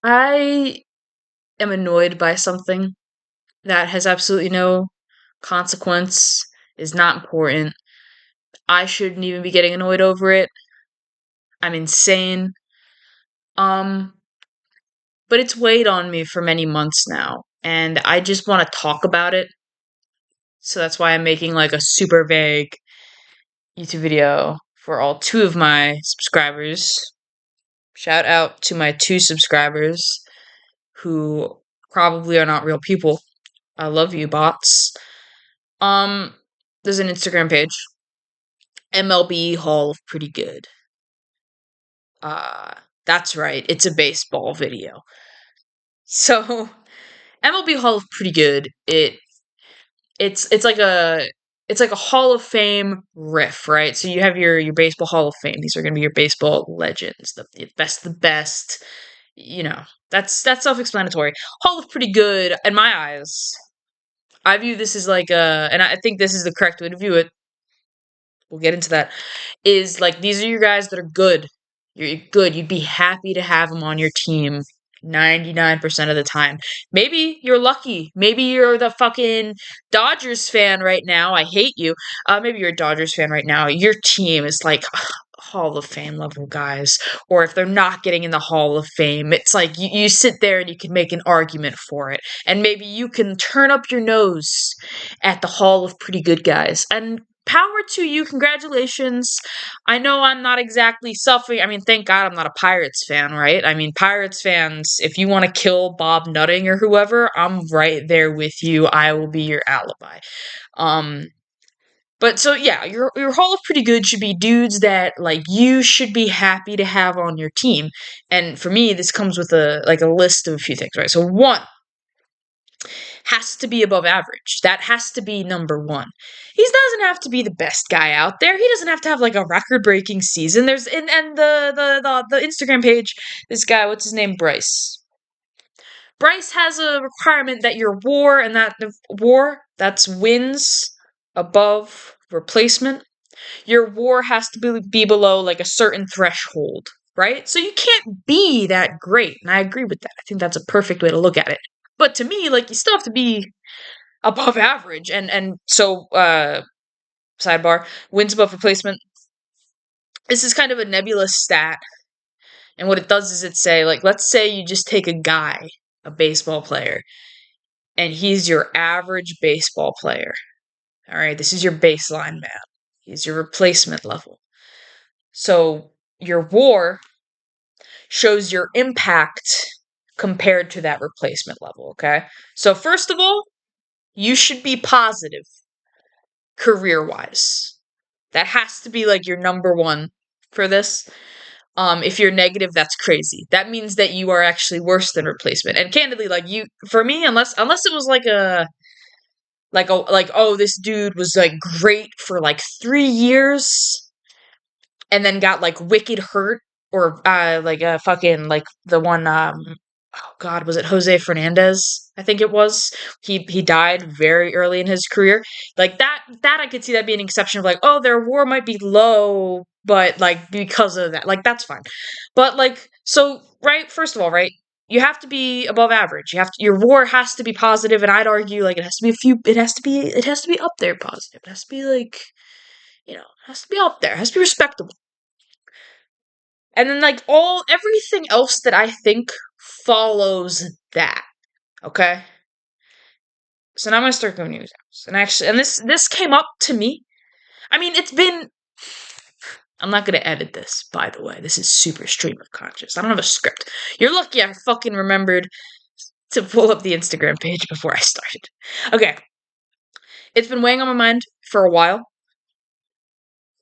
I am annoyed by something that has absolutely no consequence, is not important. I shouldn't even be getting annoyed over it. I'm insane. Um, but it's weighed on me for many months now, and I just want to talk about it. So that's why I'm making like a super vague YouTube video for all two of my subscribers. Shout out to my two subscribers who probably are not real people. I love you, bots. Um, there's an Instagram page, MLB Hall of Pretty Good. That's right, it's a baseball video. So MLB Hall of Pretty Good. It's like a Hall of Fame riff, right? So you have your baseball Hall of Fame. These are going to be your baseball legends, the best. You know, that's self-explanatory. Hall of Pretty Good, in my eyes. I view this as like and I think this is the correct way to view it. We'll get into that. Is like these are your guys that are good. You're good. You'd be happy to have them on your team 99% of the time. Maybe you're lucky. Maybe you're the fucking Dodgers fan right now. I hate you. Maybe you're a Dodgers fan right now. Your team is like Hall of Fame level guys. Or if they're not getting in the Hall of Fame, it's like you sit there and you can make an argument for it. And maybe you can turn up your nose at the Hall of Pretty Good guys. And power to you. Congratulations. I know I'm not exactly suffering. I mean, thank God I'm not a Pirates fan, right? I mean, Pirates fans, if you want to kill Bob Nutting or whoever, I'm right there with you. I will be your alibi. Um, but so yeah, your Hall of Pretty Good should be dudes that like you should be happy to have on your team. And for me, this comes with a list of a few things, right? So one, has to be above average. That has to be number one. He doesn't have to be the best guy out there. He doesn't have to have like a record breaking season. There's and the Instagram page, this guy, what's his name? Bryce. Bryce has a requirement that your WAR and that the WAR, that's wins above replacement. Your WAR has to be below like a certain threshold, right? So you can't be that great. And I agree with that. I think that's a perfect way to look at it. But to me, like you still have to be above average. And so sidebar, wins above replacement. This is kind of a nebulous stat. And what it does is it say, like, let's say you just take a guy, a baseball player, and he's your average baseball player. All right, this is your baseline man. He's your replacement level. So your WAR shows your impact compared to that replacement level, okay? So first of all, you should be positive career-wise. That has to be like your number one for this. If you're negative, that's crazy. That means that you are actually worse than replacement. And candidly, like you, for me, unless it was like oh, this dude was like great for like 3 years and then got like wicked hurt, or like fucking like the one oh god, was it Jose Fernandez? I think it was. He died very early in his career. Like that I could see that being an exception of like, oh, their WAR might be low, but like because of that, like that's fine. But like so, right, first of all, right, you have to be above average. Your WAR has to be positive, and I'd argue like it has to be up there positive. It has to be like, it has to be up there. It has to be respectable. And then like everything else that I think follows that. Okay? So now I'm gonna start giving you examples. And this came up to me. I mean, I'm not gonna edit this, by the way. This is super stream of conscious. I don't have a script. You're lucky I fucking remembered to pull up the Instagram page before I started. Okay. It's been weighing on my mind for a while,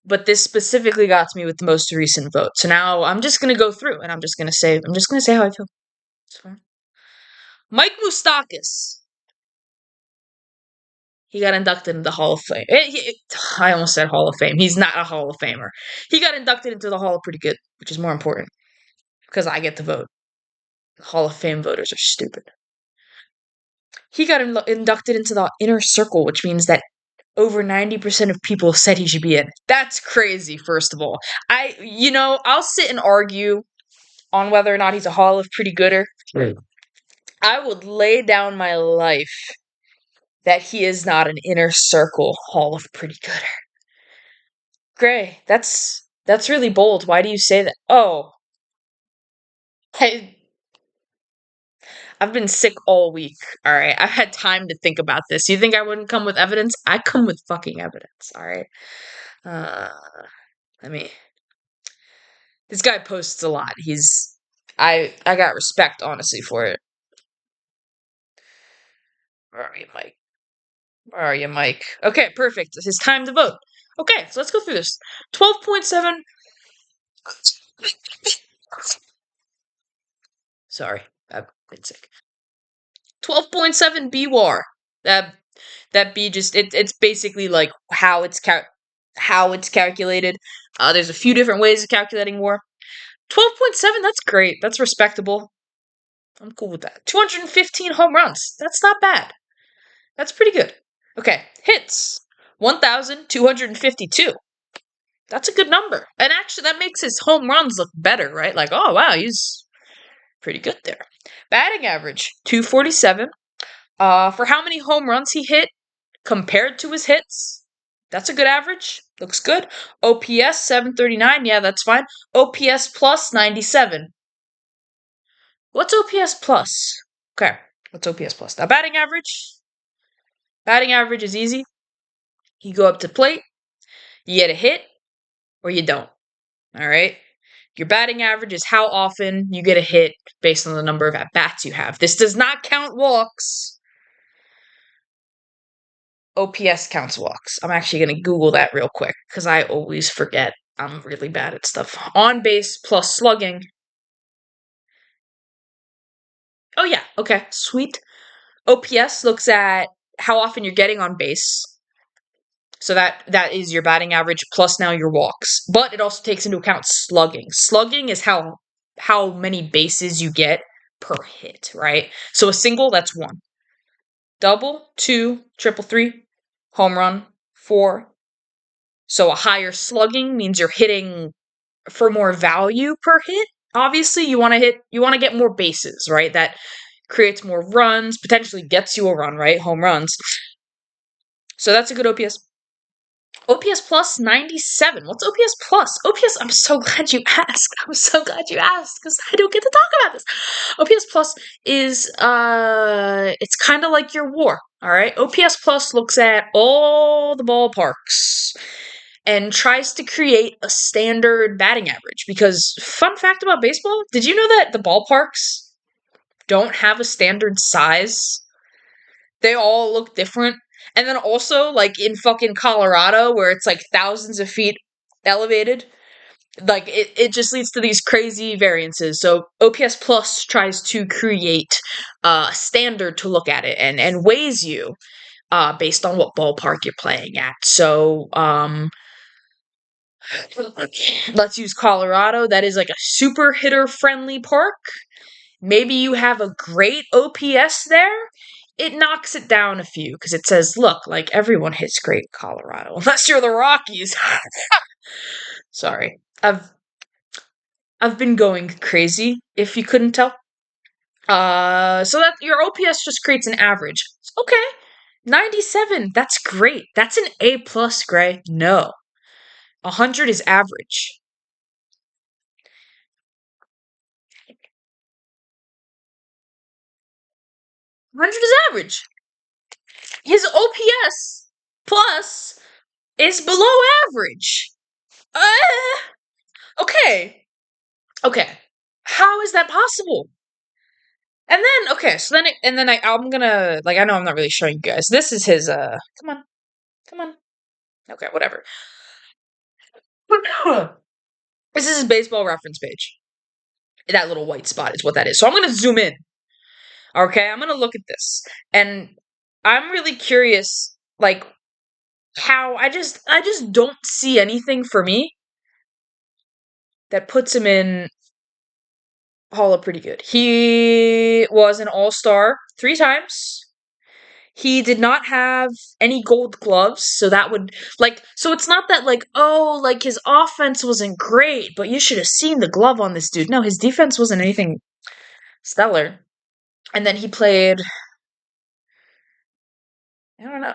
but this specifically got to me with the most recent vote. So now I'm just gonna go through and I'm just gonna say how I feel. It's fine. Mike Moustakas. He got inducted into the Hall of Fame. I almost said Hall of Fame. He's not a Hall of Famer. He got inducted into the Hall of Pretty Good, which is more important because I get to vote. Hall of Fame voters are stupid. He got inducted into the inner circle, which means that over 90% of people said he should be in. That's crazy, first of all. I'll sit and argue on whether or not he's a Hall of Pretty Gooder. I would lay down my life that he is not an inner circle Hall of Pretty Gooder. Gray, that's really bold. Why do you say that? Oh, I I've been sick all week. All right, I've had time to think about this. You think I wouldn't come with evidence? I come with fucking evidence. All right. Uh, let me. This guy posts a lot. I got respect honestly for it. Where are you, Mike? Where are you, Mike? Okay, perfect. It's his time to vote. Okay, so let's go through this. 12.7. Sorry, I've been sick. 12.7 BWAR. That B just it's basically like how it's calculated. There's a few different ways of calculating WAR. 12.7, that's great. That's respectable. I'm cool with that. 215 home runs. That's not bad. That's pretty good. Okay, hits. 1,252. That's a good number. And actually, that makes his home runs look better, right? Like, oh, wow, he's pretty good there. Batting average, 247. For how many home runs he hit compared to his hits, that's a good average. Looks good. OPS, 739. Yeah, that's fine. OPS plus, 97. What's OPS plus? Okay, what's OPS plus? Now, batting average. Batting average is easy. You go up to plate, you get a hit, or you don't. All right? Your batting average is how often you get a hit based on the number of at-bats you have. This does not count walks. OPS counts walks. I'm actually going to Google that real quick because I always forget. I'm really bad at stuff. On base plus slugging. Oh, yeah. Okay. Sweet. OPS looks at how often you're getting on base. So that is your batting average plus now your walks. But it also takes into account slugging. Slugging is how many bases you get per hit, right? So a single, that's 1. Double, 2, triple, 3, home run, 4. So a higher slugging means you're hitting for more value per hit. Obviously, you want to get more bases, right? That creates more runs, potentially gets you a run, right? Home runs. So that's a good OPS. OPS plus 97. What's OPS plus? OPS, I'm so glad you asked. I'm so glad you asked because I don't get to talk about this. OPS plus is it's kind of like your WAR, all right? OPS plus looks at all the ballparks and tries to create a standard batting average because fun fact about baseball, did you know that the ballparks don't have a standard size? They all look different. And then also, like in fucking Colorado, where it's like thousands of feet elevated, like it just leads to these crazy variances. So OPS Plus tries to create a standard to look at it and weighs you based on what ballpark you're playing at. So let's use Colorado. That is like a super hitter friendly park. Maybe you have a great OPS there. It knocks it down a few because it says, look, like everyone hits great in Colorado, unless you're the Rockies. Sorry. I've been going crazy, if you couldn't tell. So that your OPS just creates an average. Okay. 97. That's great. That's an A plus, Gray. No. 100 is average. 100 is average. His OPS plus is below average. Okay. Okay. How is that possible? And then I'm gonna like I know I'm not really showing you guys. This is his come on. Come on. Okay, whatever. This is his baseball reference page. That little white spot is what that is. So I'm gonna zoom in. Okay, I'm gonna look at this. And I'm really curious, like how I just don't see anything for me that puts him in Hall of Pretty Good. He was an all-star 3 times. He did not have any gold gloves, so that would so it's not that oh his offense wasn't great, but you should have seen the glove on this dude. No, his defense wasn't anything stellar. And then he played I don't know,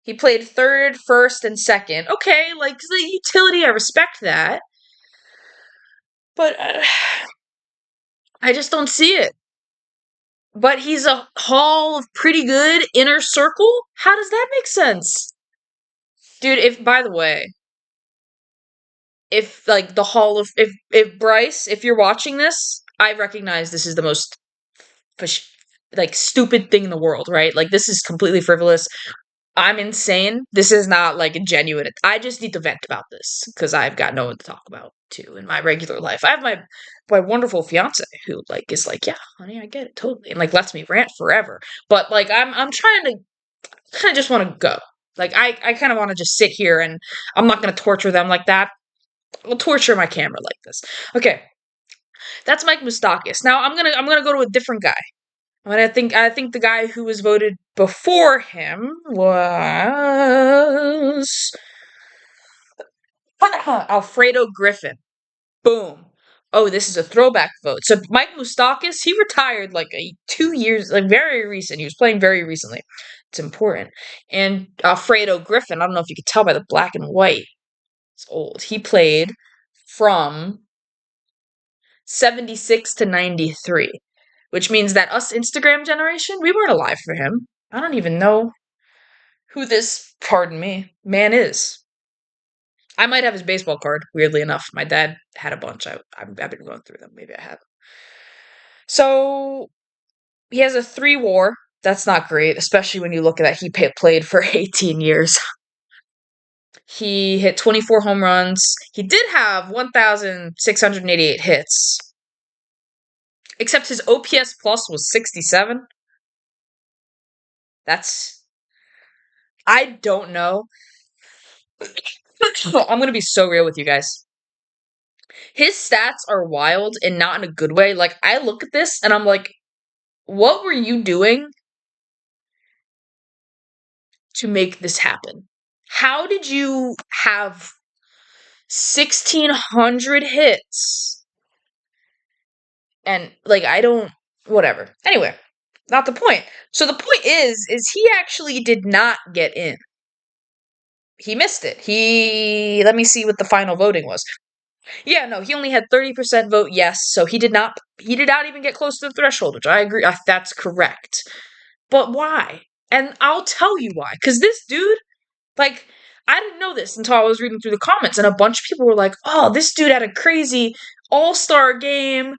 he played third, first, and second. Okay, the utility, I respect that. But I just don't see it. But he's a Hall of Pretty Good inner circle? How does that make sense? Dude, by the way, if the Hall of if Bryce, if you're watching this, I recognize this is the most stupid thing in the world, right? This is completely frivolous. I'm insane. This is not a genuine. I just need to vent about this because I've got no one to talk about too in my regular life. I have my wonderful fiance who is yeah, honey, I get it totally, and lets me rant forever. But I'm trying to kind of just want to go. I kind of want to just sit here and I'm not going to torture them like that. I'll torture my camera like this. Okay, that's Mike Moustakas. Now I'm gonna go to a different guy. I think the guy who was voted before him was Alfredo Griffin. Boom. Oh, this is a throwback vote. So Mike Moustakas, he retired 2 years, very recent. He was playing very recently. It's important. And Alfredo Griffin, I don't know if you could tell by the black and white. It's old. He played from 76 to 93, which means that us Instagram generation, we weren't alive for him. I don't even know who this, pardon me, man is. I might have his baseball card, weirdly enough. My dad had a bunch. I've been going through them. Maybe I have. So he has a 3 WAR. That's not great, especially when you look at that. He played for 18 years. He hit 24 home runs. He did have 1,688 hits. Except his OPS plus was 67. I don't know. I'm going to be so real with you guys. His stats are wild and not in a good way. I look at this and I'm like, what were you doing to make this happen? How did you have 1,600 hits? And, I don't, whatever. Anyway, not the point. So the point is he actually did not get in. He missed it. Let me see what the final voting was. Yeah, no, he only had 30% vote yes, so he did not even get close to the threshold, which I agree, that's correct. But why? And I'll tell you why. Because this dude, I didn't know this until I was reading through the comments, and a bunch of people were like, oh, this dude had a crazy all-star game.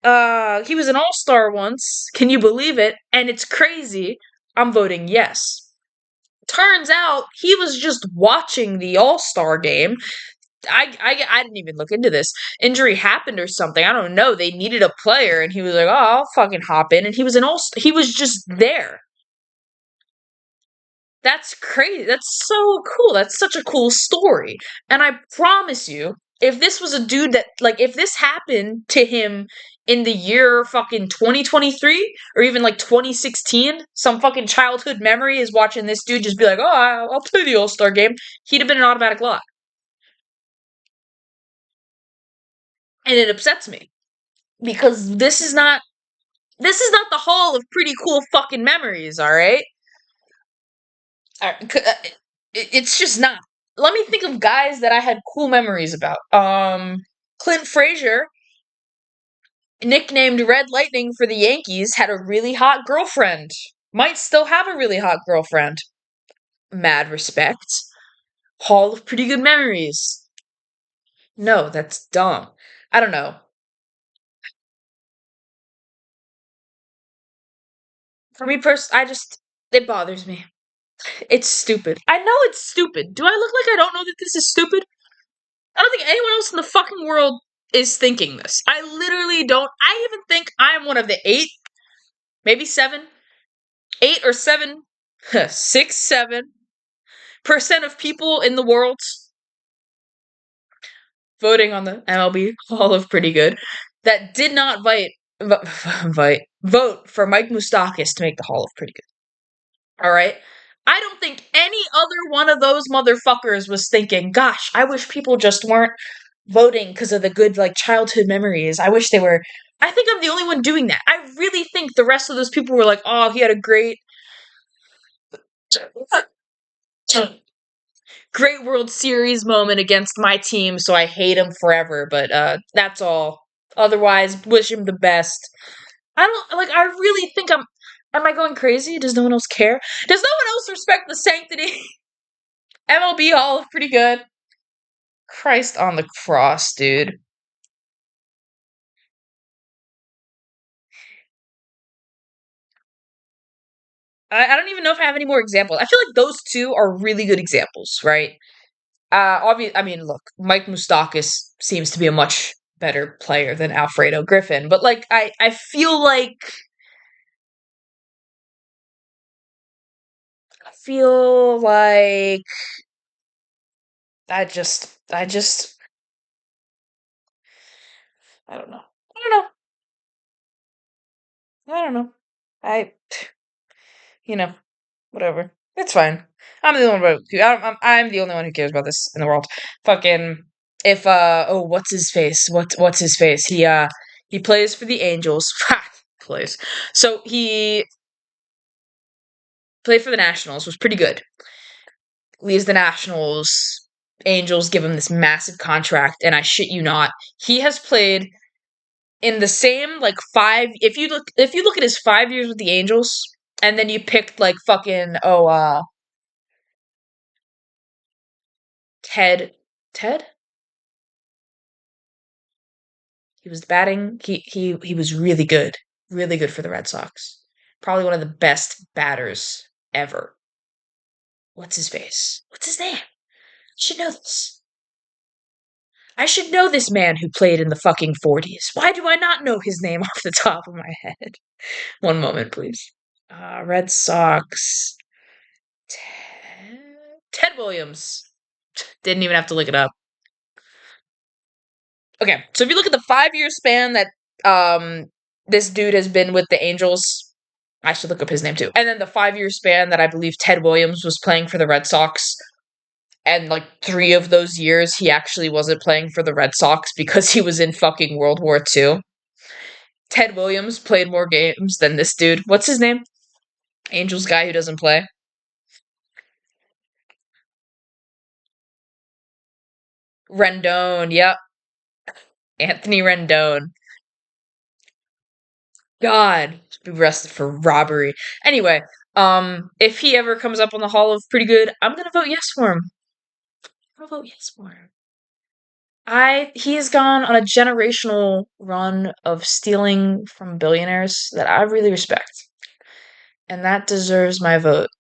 He was an all-star once. Can you believe it? And it's crazy. I'm voting yes. Turns out he was just watching the all-star game. I didn't even look into this. Injury happened or something. I don't know. They needed a player, and he was like, "Oh, I'll fucking hop in." And he was just there. That's crazy. That's so cool. That's such a cool story. And I promise you, if this was a dude that if this happened to him in the year fucking 2023 or even 2016, some fucking childhood memory is watching this dude just be like, "Oh, I'll play the All-Star game." He'd have been an automatic lock. And it upsets me because this is not the hall of pretty cool fucking memories, all right? It's just not. Let me think of guys that I had cool memories about. Clint Frazier, nicknamed Red Lightning for the Yankees, had a really hot girlfriend. Might still have a really hot girlfriend. Mad respect. Hall of pretty good memories. No, that's dumb. I don't know. For me it bothers me. It's stupid. I know it's stupid. Do I look like I don't know that this is stupid? I don't think anyone else in the fucking world is thinking this. I literally don't. I even think I'm one of the 8 or 7, 6, 7% of people in the world voting on the MLB Hall of Pretty Good that did not vote for Mike Moustakas to make the Hall of Pretty Good. All right. I don't think any other one of those motherfuckers was thinking, "Gosh, I wish people just weren't voting because of the good like childhood memories. I wish they were." I think I'm the only one doing that. I really think the rest of those people were like, "Oh, he had a great World Series moment against my team, so I hate him forever." But that's all. Otherwise, wish him the best. I don't like. I really think I'm. Am I going crazy? Does no one else care? Does no one else respect the sanctity? MLB Hall of Pretty Good. Christ on the cross, dude. I don't even know if I have any more examples. I feel like those two are really good examples, right? I mean, look, Mike Moustakas seems to be a much better player than Alfredo Griffin, but like, I feel like I just, I don't know. I don't know. I don't know. I, you know, whatever. It's fine. I'm the only one I'm the only one who cares about this in the world. Fucking if oh what's his face? What's his face? He plays for the Angels. Plays. So he played for the Nationals, was pretty good. Leaves the Nationals. Angels give him this massive contract, and I shit you not, he has played in the same like five. If you look at his 5 years with the Angels, and then you picked like fucking Ted Ted he was batting. He was really good for the Red Sox. Probably one of the best batters ever. What's his face? What's his name? I should know this. I should know this man who played in the fucking 40s. Why do I not know his name off the top of my head? One moment, please. Red Sox. Ted Williams. Didn't even have to look it up. Okay, so if you look at the 5 year span that um this dude has been with the Angels, I should look up his name too. And then the 5 year span that I believe Ted Williams was playing for the Red Sox, and like 3 of those years he actually wasn't playing for the Red Sox because he was in fucking World War II. Ted Williams played more games than this dude. What's his name? Angels guy who doesn't play. Rendon, yep. Anthony Rendon. God, be arrested for robbery. Anyway, if he ever comes up on the Hall of Pretty Good, I'm gonna vote yes for him. I'll vote yes for him. He has gone on a generational run of stealing from billionaires that I really respect, and that deserves my vote.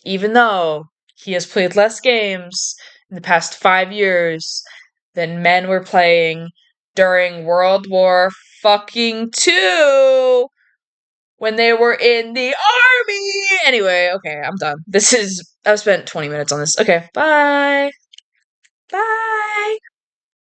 Even though he has played less games in the past 5 years than men were playing during World War fucking two when they were in the army. Anyway, okay, I'm done. I've spent 20 minutes on this. Okay, bye. Bye.